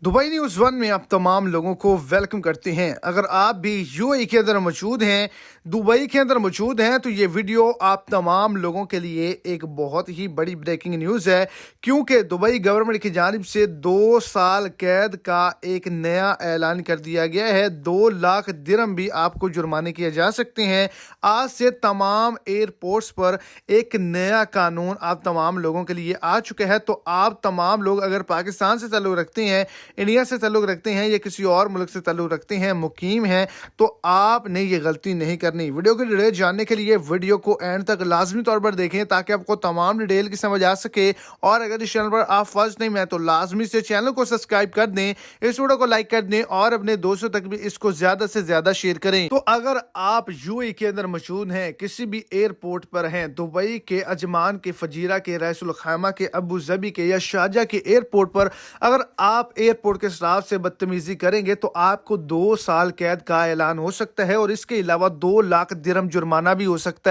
Dubai news one में आप तमाम लोगों को वेलकम करते हैं। अगर आप भी यूएई के अंदर मौजूद हैं, दुबई के अंदर मौजूद हैं, तो ये वीडियो आप तमाम लोगों के लिए एक बहुत ही बड़ी ब्रेकिंग न्यूज़ है, क्योंकि दुबई गवर्नमेंट की जानिब से 2 साल कैद का एक नया ऐलान कर दिया गया है। 2 लाख दिरहम भी आपको जुर्माने किए जा सकते हैं। आज से तमाम एयरपोर्ट्स पर एक नया कानून आप तमाम लोगों के लिए आ चुका है। तो आप तमाम लोग अगर पाकिस्तान से ताल्लुक़ रखते हैं, इंडिया से ताल्लुक़ रखते हैं या किसी और मुल्क से ताल्लुक़ रखते हैं, मुकीम हैं, तो आपने ये गलती नहीं करनी। वीडियो की डिटेल जानने के लिए वीडियो को एंड तक लाजमी तौर पर देखें ताकि आपको तमाम डिटेल की समझ आ सके। और अगर इस चैनल पर आप फर्स्ट टाइम हैं तो लाजमी से चैनल को सब्सक्राइब कर दें, इस वीडियो को लाइक कर दें और अपने दोस्तों तक भी इसको ज़्यादा से ज़्यादा शेयर करें। तो अगर आप यूएई के अंदर मौजूद हैं, किसी भी एयरपोर्ट पर हैं, दुबई के, अजमान के, फजीरा के, रईसुल खैमा के, अबू धाबी के या शारजा के एयरपोर्ट पर अगर आप एयरपोर्ट के स्टाफ से बदतमीजी करेंगे तो आपको 2 साल कैद का ऐलान हो सकता है और इसके अलावा 2 लाख दिरहम जुर्माना भी हो सकता है।